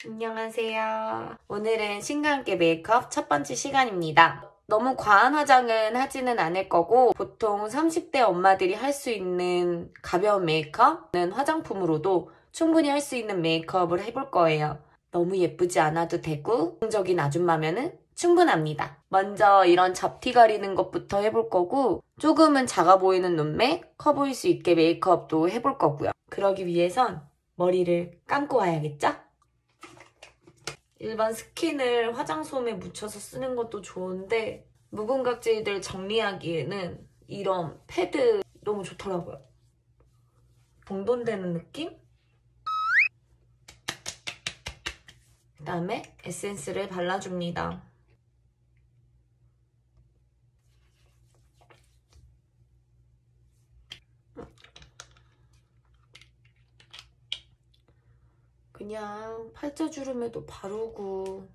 안녕하세요. 오늘은 신과 함께 메이크업 첫 번째 시간입니다. 너무 과한 화장은 하지는 않을 거고 보통 30대 엄마들이 할 수 있는 가벼운 메이크업은 화장품으로도 충분히 할 수 있는 메이크업을 해볼 거예요. 너무 예쁘지 않아도 되고 긍정적인 아줌마면은 충분합니다. 먼저 이런 잡티 가리는 것부터 해볼 거고 조금은 작아 보이는 눈매, 커 보일 수 있게 메이크업도 해볼 거고요. 그러기 위해선 머리를 감고 와야겠죠? 일반 스킨을 화장솜에 묻혀서 쓰는 것도 좋은데 묵은 각질들 정리하기에는 이런 패드 너무 좋더라고요. 봉돈되는 느낌? 그다음에 에센스를 발라줍니다. 그냥 팔자주름에도 바르고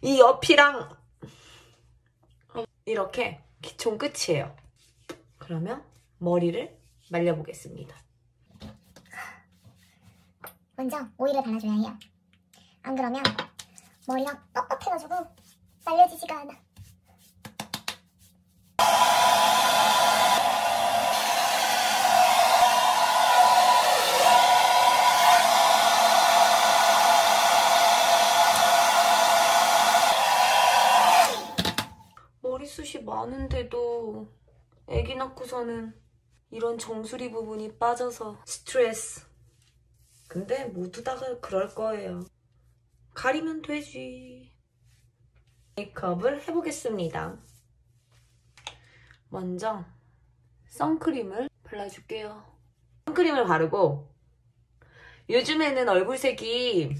이 옆이랑 이렇게 기총 끝이에요. 그러면 머리를 말려보겠습니다. 먼저 오일을 발라줘야 해요. 안 그러면 머리가 뻣뻣해가지고 말려지지가 않아. 머리숱이 많은데도 애기 낳고서는 이런 정수리 부분이 빠져서 스트레스. 근데 모두 다 그럴 거예요. 가리면 되지. 메이크업을 해보겠습니다. 먼저 선크림을 발라줄게요. 선크림을 바르고 요즘에는 얼굴색이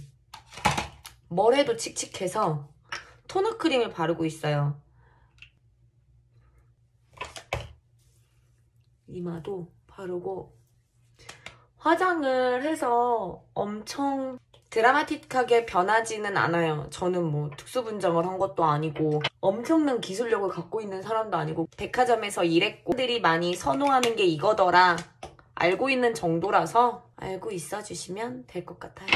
뭘 해도 칙칙해서 토너 크림을 바르고 있어요. 이마도 바르고 화장을 해서 엄청 드라마틱하게 변하지는 않아요. 저는 뭐 특수분장을 한 것도 아니고 엄청난 기술력을 갖고 있는 사람도 아니고 백화점에서 일했고 사람들이 많이 선호하는 게 이거더라 알고 있는 정도라서 알고 있어주시면 될 것 같아요.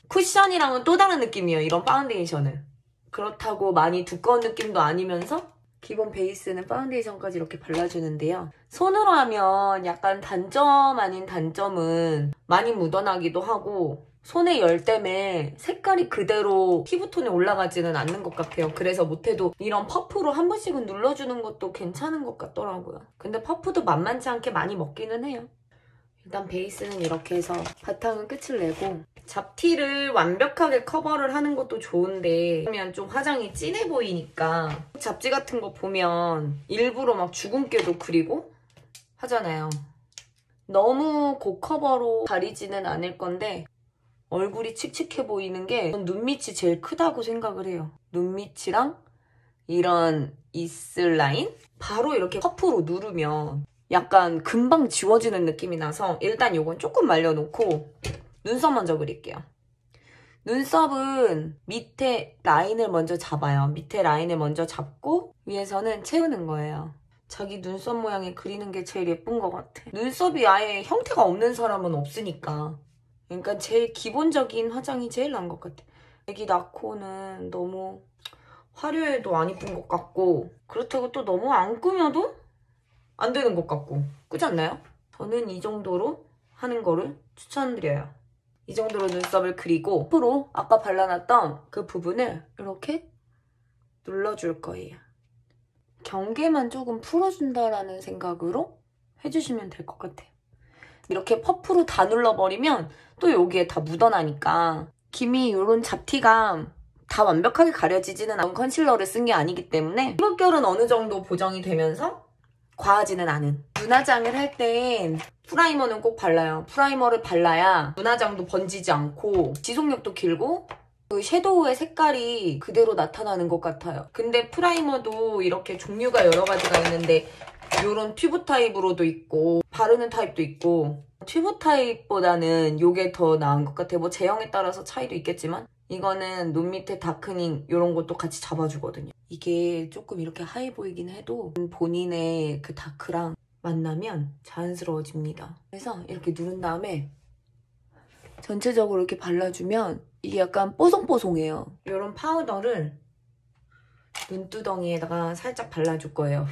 쿠션이랑은 또 다른 느낌이에요. 이런 파운데이션은. 그렇다고 많이 두꺼운 느낌도 아니면서 기본 베이스는 파운데이션까지 이렇게 발라주는데요. 손으로 하면 약간 단점 아닌 단점은 많이 묻어나기도 하고 손의 열 때문에 색깔이 그대로 피부톤에 올라가지는 않는 것 같아요. 그래서 못해도 이런 퍼프로 한 번씩은 눌러주는 것도 괜찮은 것 같더라고요. 근데 퍼프도 만만치 않게 많이 먹기는 해요. 일단 베이스는 이렇게 해서 바탕은 끝을 내고 잡티를 완벽하게 커버를 하는 것도 좋은데 그러면 좀 화장이 진해 보이니까 잡지 같은 거 보면 일부러 막 주근깨도 그리고 하잖아요. 너무 고커버로 가리지는 않을 건데 얼굴이 칙칙해 보이는 게 눈밑이 제일 크다고 생각을 해요. 눈밑이랑 이런 입술 라인 바로 이렇게 퍼프로 누르면 약간 금방 지워지는 느낌이 나서 일단 이건 조금 말려놓고 눈썹 먼저 그릴게요. 눈썹은 밑에 라인을 먼저 잡아요. 밑에 라인을 먼저 잡고 위에서는 채우는 거예요. 자기 눈썹 모양에 그리는 게 제일 예쁜 것 같아. 눈썹이 아예 형태가 없는 사람은 없으니까. 그러니까 제일 기본적인 화장이 제일 나은 것 같아. 애기 낳고는 너무 화려해도 안 이쁜 것 같고 그렇다고 또 너무 안 꾸며도 안 되는 것 같고 그렇지 않나요? 저는 이 정도로 하는 거를 추천드려요. 이 정도로 눈썹을 그리고 앞으로 아까 발라놨던 그 부분을 이렇게 눌러줄 거예요. 경계만 조금 풀어준다라는 생각으로 해주시면 될 것 같아요. 이렇게 퍼프로 다 눌러버리면 또 여기에 다 묻어나니까 김이 이런 잡티가 다 완벽하게 가려지지는 않은 컨실러를 쓴 게 아니기 때문에 피부결은 어느 정도 보정이 되면서 과하지는 않은. 눈화장을 할 땐 프라이머는 꼭 발라요. 프라이머를 발라야 눈화장도 번지지 않고 지속력도 길고 그 섀도우의 색깔이 그대로 나타나는 것 같아요. 근데 프라이머도 이렇게 종류가 여러 가지가 있는데 이런 튜브 타입으로도 있고 바르는 타입도 있고 튜브 타입보다는 이게 더 나은 것 같아요. 뭐 제형에 따라서 차이도 있겠지만 이거는 눈 밑에 다크닝 이런 것도 같이 잡아주거든요. 이게 조금 이렇게 하얘 보이긴 해도 본인의 그 다크랑 만나면 자연스러워집니다. 그래서 이렇게 누른 다음에 전체적으로 이렇게 발라주면 이게 약간 뽀송뽀송해요. 이런 파우더를 눈두덩이에다가 살짝 발라줄 거예요.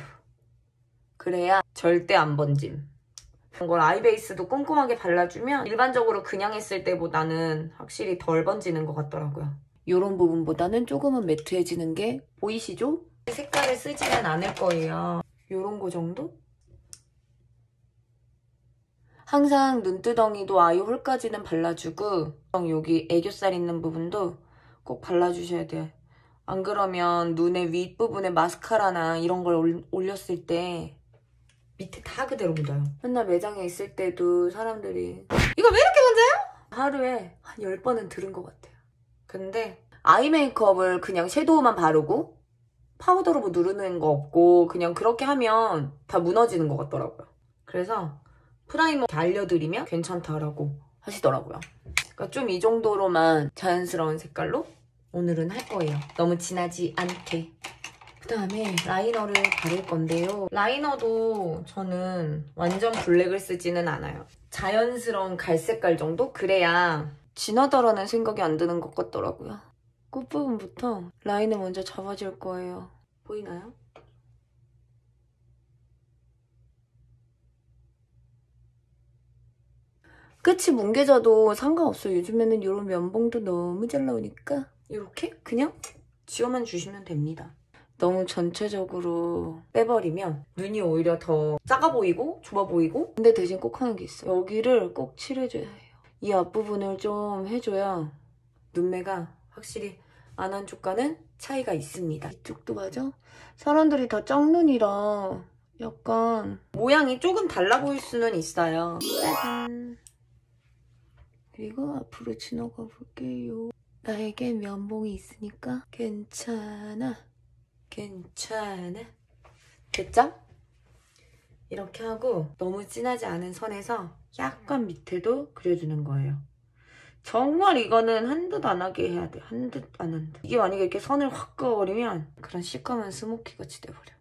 그래야 절대 안 번짐. 이걸 아이베이스도 꼼꼼하게 발라주면 일반적으로 그냥 했을 때보다는 확실히 덜 번지는 것 같더라고요. 이런 부분보다는 조금은 매트해지는 게 보이시죠? 색깔을 쓰지는 않을 거예요. 이런 거 정도? 항상 눈두덩이도 아이홀까지는 발라주고 여기 애교살 있는 부분도 꼭 발라주셔야 돼요. 안 그러면 눈의 윗부분에 마스카라나 이런 걸 올렸을 때 밑에 다 그대로 묻어요. 맨날 매장에 있을 때도 사람들이 이거 왜 이렇게 번져요? 하루에 한 10번은 들은 것 같아요. 근데 아이 메이크업을 그냥 섀도우만 바르고 파우더로 뭐 누르는 거 없고 그냥 그렇게 하면 다 무너지는 것 같더라고요. 그래서 프라이머 알려드리면 괜찮다라고 하시더라고요. 그러니까 좀 이 정도로만 자연스러운 색깔로 오늘은 할 거예요. 너무 진하지 않게. 그다음에 라이너를 바를 건데요. 라이너도 저는 완전 블랙을 쓰지는 않아요. 자연스러운 갈색깔 정도? 그래야 진하다라는 생각이 안 드는 것 같더라고요. 끝부분부터 라인을 먼저 잡아줄 거예요. 보이나요? 끝이 뭉개져도 상관없어요. 요즘에는 이런 면봉도 너무 잘 나오니까 이렇게 그냥 지워만 주시면 됩니다. 너무 전체적으로 빼버리면 눈이 오히려 더 작아 보이고 좁아 보이고 근데 대신 꼭 하는 게 있어요. 여기를 꼭 칠해줘야 해요. 이 앞부분을 좀 해줘야 눈매가 확실히 안 한 쪽과는 차이가 있습니다. 이쪽도 맞아? 사람들이 다 짝눈이라 약간 모양이 조금 달라 보일 수는 있어요. 짜잔! 그리고 앞으로 지나가 볼게요. 나에겐 면봉이 있으니까 괜찮아. 괜찮아. 됐죠? 이렇게 하고 너무 진하지 않은 선에서 약간 밑에도 그려주는 거예요. 정말 이거는 한 듯 안 하게 해야 돼. 한 듯 안 한 듯. 이게 만약에 이렇게 선을 확 그어버리면 그런 시커먼 스모키같이 돼버려.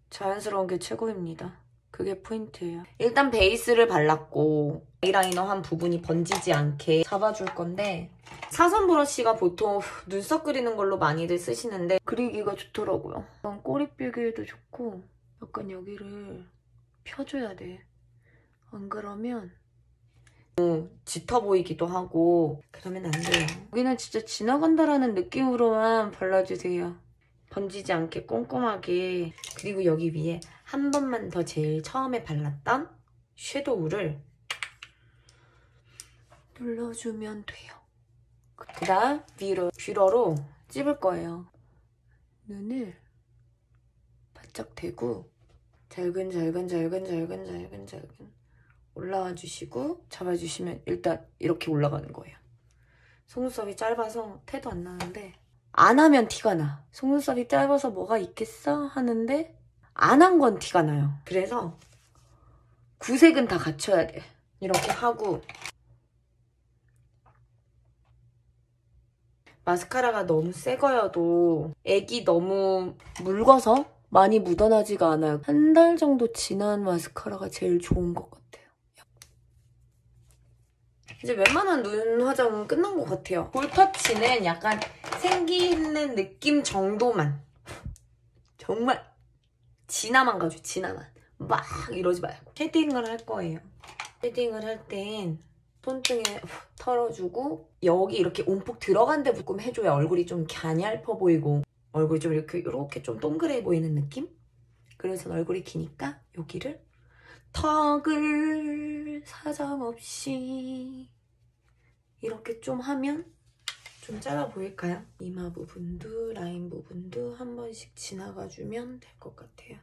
자연스러운 게 최고입니다. 그게 포인트예요. 일단 베이스를 발랐고 아이라이너 한 부분이 번지지 않게 잡아줄 건데 사선 브러쉬가 보통 눈썹 그리는 걸로 많이들 쓰시는데 그리기가 좋더라고요. 꼬리 삐기에도 좋고 약간 여기를 펴줘야 돼. 안 그러면 짙어 보이기도 하고 그러면 안 돼요. 여기는 진짜 지나간다라는 느낌으로만 발라주세요. 번지지 않게 꼼꼼하게. 그리고 여기 위에 한 번만 더 제일 처음에 발랐던 섀도우를 눌러주면 돼요. 그 다음 뷰러로 찝을 거예요. 눈을 바짝 대고 잘근 올라와 주시고 잡아주시면 일단 이렇게 올라가는 거예요. 속눈썹이 짧아서 태도 안 나는데 안 하면 티가 나. 속눈썹이 짧아서 뭐가 있겠어? 하는데 안 한 건 티가 나요. 그래서 구색은 다 갖춰야 돼. 이렇게 하고 마스카라가 너무 새 거여도 액이 너무 묽어서 많이 묻어나지가 않아요. 한 달 정도 지난 마스카라가 제일 좋은 것 같아요. 이제 웬만한 눈 화장은 끝난 것 같아요. 볼터치는 약간 생기는 느낌 정도만. 정말 진화만 가죠, 진화만. 막 이러지 말고. 쉐딩을 할 거예요. 쉐딩을 할 땐 손등에 털어주고 여기 이렇게 움푹 들어간 데 조금 해줘야 얼굴이 좀 갸냘퍼 보이고 얼굴이 좀 이렇게 좀 동그래 보이는 느낌? 그래서 얼굴이 기니까 여기를 턱을 사정없이 이렇게 좀 하면 좀 짧아 보일까요? 이마 부분도 라인 부분도 한 번씩 지나가주면 될 것 같아요.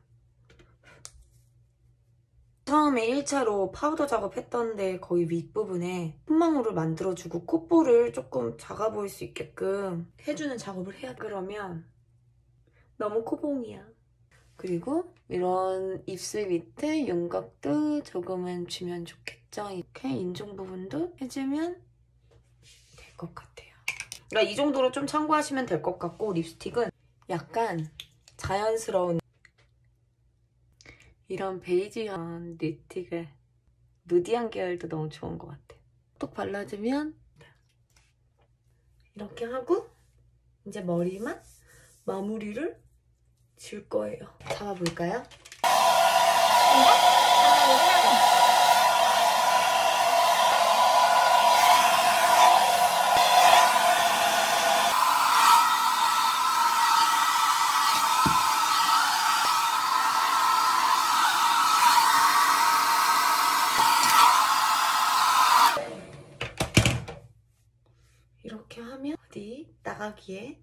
처음에 1차로 파우더 작업했던데 거의 윗부분에 콧망울을 만들어주고 콧볼을 조금 작아 보일 수 있게끔 해주는 작업을 해야 그러면 너무 코봉이야. 그리고 이런 입술 밑에 윤곽도 조금은 주면 좋겠죠? 이렇게 인중 부분도 해주면 될 것 같아요. 그러니까 이 정도로 좀 참고하시면 될 것 같고, 립스틱은 약간 자연스러운 이런 베이지한 립스틱을 누디한 계열도 너무 좋은 것 같아요. 톡 발라주면 이렇게 하고 이제 머리만 마무리를 줄 거예요. 잡아볼까요? 이렇게 하면 어디 나가기에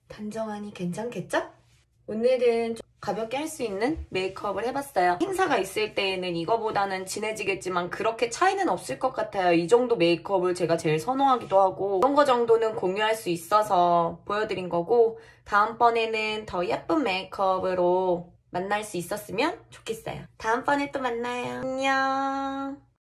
단정하니 괜찮겠죠? 오늘은 좀 가볍게 할 수 있는 메이크업을 해봤어요. 행사가 있을 때에는 이거보다는 진해지겠지만 그렇게 차이는 없을 것 같아요. 이 정도 메이크업을 제가 제일 선호하기도 하고 이런 거 정도는 공유할 수 있어서 보여드린 거고 다음번에는 더 예쁜 메이크업으로 만날 수 있었으면 좋겠어요. 다음번에 또 만나요. 안녕.